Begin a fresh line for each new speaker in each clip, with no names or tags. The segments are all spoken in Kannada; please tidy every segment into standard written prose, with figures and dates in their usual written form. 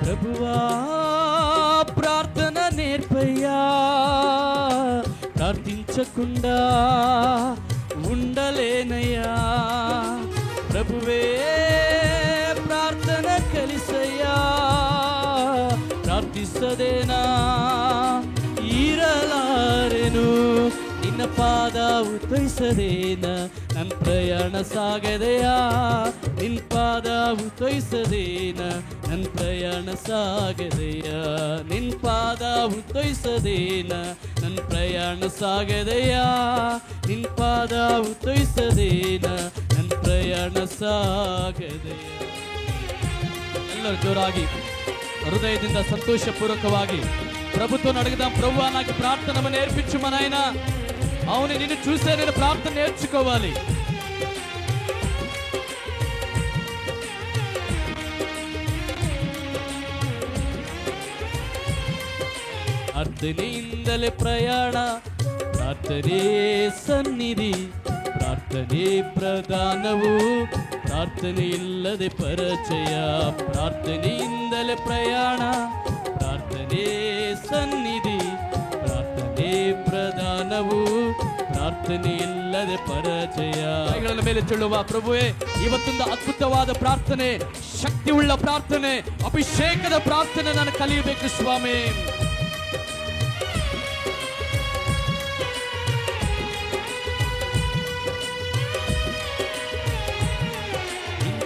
ప్రభువా ప్రార్థన నేర్పయ్యా, ప్రార్థించకుండా ఉండలేనయ్యా. ప్రభువే ప్రార్థన కలిసయ్యా, ಪ್ರಾರ್ಥಿಸದೇನಾ ಇರಲಾರೆನು. ನಿನ್ನ ಪಾದವು ತೊಯ್ಸದೇನ ನನ್ನ ಪ್ರಯಾಣ ಸಾಗದೆಯ. ನಿನ್ನ ಪಾದವು ತೊಯ್ಸದೇನ ನನ್ನ ಪ್ರಯಾಣ ಸಾಗದೆಯ. ನಿನ್ನ ಪಾದವು ತೊಯ್ಸದೇನ ನನ್ನ ಪ್ರಯಾಣ ಸಾಗದೆಯ. ನಿನ್ನ ಪಾದವು ತೊಯ್ಸದೇನ ನನ್ನ ಪ್ರಯಾಣ ಸಾಗದೆಯ. ಎಲ್ಲರೂ ಜೋರಾಗಿ హృదయದಿಂದ సంతోషపూర్వకವಾಗಿ ప్రభుతో అడుగుదాం. ప్రభువా నాకు ప్రార్థన నేర్పించుమా నాయనా. అవును, నిన్ను చూసే నేను ప్రార్థన నేర్చుకోవాలి. ಪ್ರಾರ್ಥನೆಯಿಂದಲೇ ಪ್ರಯಾಣ, ಪ್ರಾರ್ಥನೆ ಸನ್ನಿಧಿ, ಪ್ರಾರ್ಥನೆ ಪ್ರಧಾನವು, ಪ್ರಾರ್ಥನೆ ಇಲ್ಲದೆ ಪರಿಚಯ. ಪ್ರಾರ್ಥನೆಯಿಂದಲೇ ಪ್ರಯಾಣ, ಪ್ರಾರ್ಥನೆ ಸನ್ನಿಧಿ, ಪ್ರಾರ್ಥನೆ ಪ್ರಧಾನವು, ಪ್ರಾರ್ಥನೆ ಇಲ್ಲದೆ ಪರಿಚಯ. ಕೈಗಳ ಮೇಲೆ ಚೆಲ್ಲುವ ಪ್ರಭುವೇ, ಇವತ್ತೊಂದು ಅದ್ಭುತವಾದ ಪ್ರಾರ್ಥನೆ, ಶಕ್ತಿ ಉಳ್ಳ ಪ್ರಾರ್ಥನೆ, ಅಭಿಷೇಕದ ಪ್ರಾರ್ಥನೆ ನಾನು ಕಲಿಯಬೇಕು ಸ್ವಾಮಿ.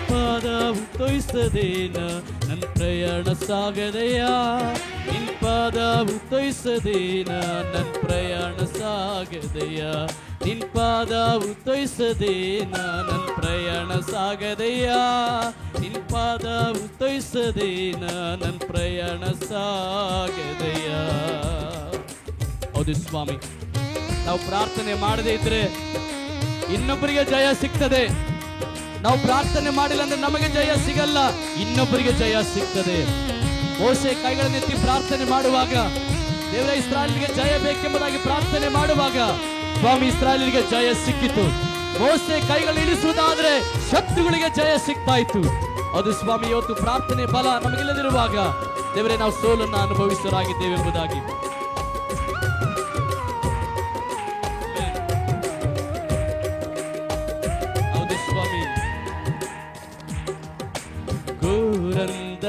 ಪಾದವು ತೊಯ್ಸದೇನ ನನ್ನ ಪ್ರಯಾಣ ಸಾಗದೆಯ. ನಿನ್ನ ಪಾದವು ತೊಯ್ಸದೇನ ನನ್ನ ಪ್ರಯಾಣ ಸಾಗದೆಯ. ನಿನ್ನ ಪಾದವು ತೊಯ್ಸದೇನ ನನ್ನ ಪ್ರಯಾಣ ಸಾಗದೆಯ. ನಿನ್ನ ಪಾದವು ತೊಯ್ಸದೇನ ನನ್ನ ಪ್ರಯಾಣ ಸಾಗದೆಯ. ಹೌದು ಸ್ವಾಮಿ, ನಾವು ಪ್ರಾರ್ಥನೆ ಮಾಡದೇ ಇದ್ರೆ ಇನ್ನೊಬ್ಬರಿಗೆ ಜಯ ಸಿಗ್ತದೆ. ನಾವು ಪ್ರಾರ್ಥನೆ ಮಾಡಿಲ್ಲ ಅಂದ್ರೆ ನಮಗೆ ಜಯ ಸಿಗಲ್ಲ, ಇನ್ನೊಬ್ಬರಿಗೆ ಜಯ ಸಿಗ್ತದೆ. ಮೋಶೆ ಕೈಗಳನ್ನೆತ್ತಿ ಪ್ರಾರ್ಥನೆ ಮಾಡುವಾಗ, ದೇವರ ಇಸ್ರಾಯೇಲಿಗೆ ಜಯ ಬೇಕೆಂಬುದಾಗಿ ಪ್ರಾರ್ಥನೆ ಮಾಡುವಾಗ ಸ್ವಾಮಿ ಇಸ್ರಾಯೇಲಿಗೆ ಜಯ ಸಿಕ್ಕಿತು. ಮೋಶೆ ಕೈಗಳು ಇಳಿಸುವುದಾದ್ರೆ ಶತ್ರುಗಳಿಗೆ ಜಯ ಸಿಗ್ತಾ ಇತ್ತು. ಅದು ಸ್ವಾಮಿ, ಇವತ್ತು ಪ್ರಾರ್ಥನೆ ಬಲ ನಮಗಿಲ್ಲದಿರುವಾಗ ದೇವರೇ ನಾವು ಸೋಲನ್ನು ಅನುಭವಿಸರಾಗಿದ್ದೇವೆ ಎಂಬುದಾಗಿ.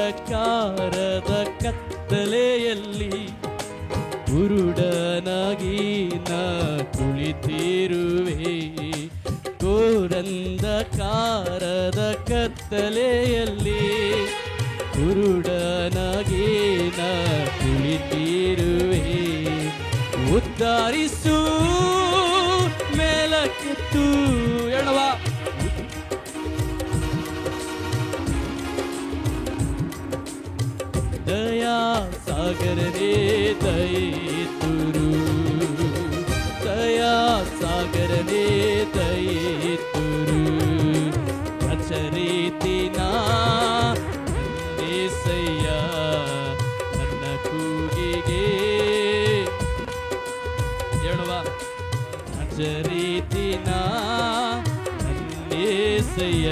ಘೋರಂಧಕಾರದ ಕತ್ತಲೆಯಲ್ಲಿ ಕುರುಡನಾಗಿ ನಾ ಕುಳಿತಿರುವೆ. ಘೋರಂಧಕಾರದ ಕತ್ತಲೆಯಲ್ಲಿ ಕುರುಡನಾಗಿ ನಾ ಕುಳಿತಿರುವೆ. ಉದ್ಧಾರಿಸು ಮೇಲಕ್ಕೆತ್ತು ಎಣವ. ದಯಾ ಸಾಗರನೇ ದಯಿತುರು, ದಯಾ ಸಾಗರನೇ ದಯಿತುರು. ಅಚರೀತಿನ ನನ್ನೇಸಯ್ಯ ನನ್ನ ಕೂಗಿಗೆ ಹೇಳುವ. ಅಚರೀತಿನ ನನ್ನೇಸಯ್ಯ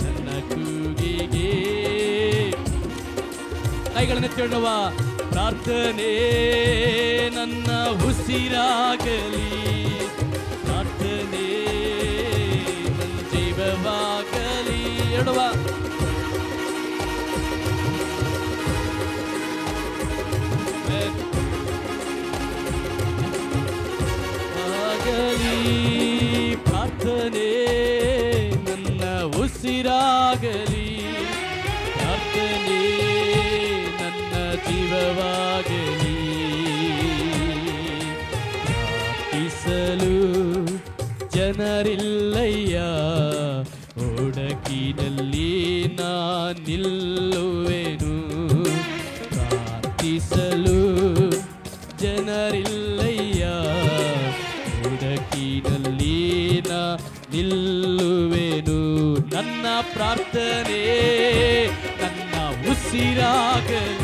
ನನ್ನ ಕೂಗಿಗೆ. ಕೈಗಳನ್ನು ಕೇಳುವ. ಪ್ರಾರ್ಥನೆ ನನ್ನ ಉಸಿರಾಗಲಿ, ಪ್ರಾರ್ಥನೆ ನನ್ನ ಜೀವವಾಗಲಿ. ಹೇಳುವ. ಆಗಲಿ ಪ್ರಾರ್ಥನೆ ನನ್ನ ಉಸಿರಾಗಲಿ, ಪ್ರಾರ್ಥನೆ ಜೀವವಾಗಲಿ. ಪ್ರಾರ್ಥಿಸಲು ಜನರಿಲ್ಲಯ್ಯ, ಒಡಕಿನಲ್ಲಿ ನಾ ನಿಲ್ಲುವೆನು. ಪ್ರಾರ್ಥಿಸಲು ಜನರಿಲ್ಲಯ್ಯ, ಒಡಕಿನಲ್ಲಿ ನಾ ನಿಲ್ಲುವೆನು. ನನ್ನ ಪ್ರಾರ್ಥನೆ ನನ್ನ ಉಸಿರಾಗಲಿ.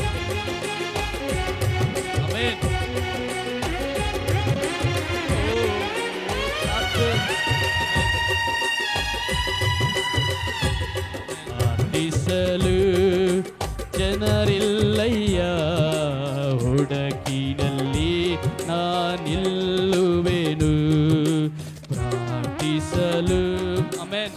ಪ್ರಾರ್ಥಿಸಲು ಜನರಿಲ್ಲಯ್ಯ, ಹುಡುಕಿನಲ್ಲಿ ನಾನಿಲ್ಲುವೆನು. ಪ್ರಾರ್ಥಿಸಲು ಆಮೆನ್.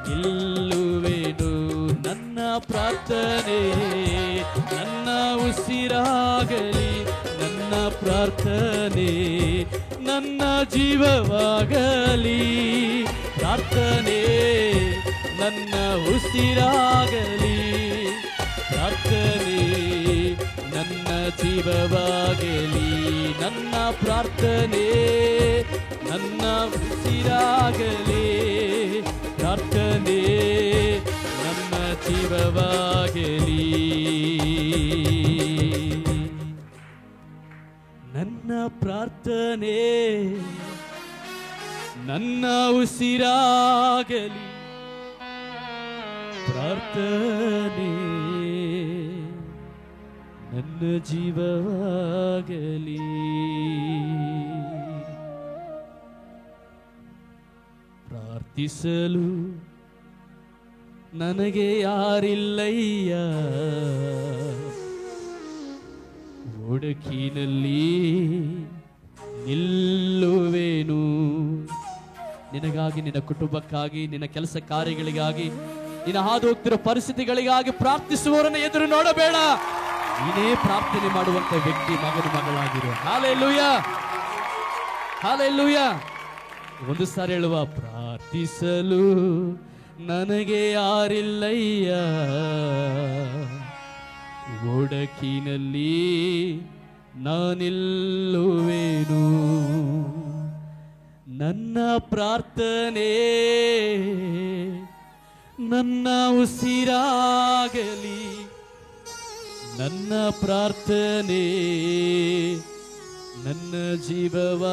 ನಿಲ್ಲುವೆನು. ನನ್ನ ಪ್ರಾರ್ಥನೆ ನನ್ನ ಉಸಿರಾಗಲಿ, ನನ್ನ ಪ್ರಾರ್ಥನೆ ನನ್ನ ಜೀವವಾಗಲಿ. ಪ್ರಾರ್ಥನೆ ನನ್ನ ಉಸಿರಾಗಲಿ, ಪ್ರಾರ್ಥನೆ ನನ್ನ ಜೀವವಾಗಲಿ. ನನ್ನ ಪ್ರಾರ್ಥನೆ ನನ್ನ ಉಸಿರಾಗಲಿ, ಪ್ರಾರ್ಥನೆ ನನ್ನ ಜೀವವಾಗಲಿ. ನನ್ನ ಪ್ರಾರ್ಥನೆ ನನ್ನ ಉಸಿರಾಗಲಿ, ಪ್ರಾರ್ಥನೆ ನನ್ನ ಜೀವವಾಗಲಿ. ಪ್ರಾರ್ಥಿಸಲು ನನಗೆ ಯಾರಿಲ್ಲಯ್ಯ, ಹುಡುಕಿನಲ್ಲಿ ನಿಲ್ಲುವೆನು. ನಿನಗಾಗಿ, ನಿನ್ನ ಕುಟುಂಬಕ್ಕಾಗಿ, ನಿನ್ನ ಕೆಲಸ ಕಾರ್ಯಗಳಿಗಾಗಿ, ನಿನ್ನ ಹಾದು ಹೋಗ್ತಿರೋ ಪರಿಸ್ಥಿತಿಗಳಿಗಾಗಿ ಪ್ರಾರ್ಥಿಸುವವರನ್ನ ಎದುರು ನೋಡಬೇಡ. ನೀನೇ ಪ್ರಾರ್ಥನೆ ಮಾಡುವಂತ ವ್ಯಕ್ತಿ, ಮಗನು ಮಗಳಾಗಿರು. Hallelujah, hallelujah. ಒಂದು ಸಾರಿ ಹೇಳುವ, ಪ್ರಾರ್ಥಿಸಲು ನನಗೆ ಯಾರಿಲ್ಲಯ್ಯ, ಒಡಕಿನಲ್ಲಿ ನಾನಿಲ್ಲುವೆನು. ನನ್ನ ಪ್ರಾರ್ಥನೆ ನನ್ನ ಉಸಿರಾಗಲಿ, ನನ್ನ ಪ್ರಾರ್ಥನೆ ನನ್ನ ಜೀವವಾಗಲಿ.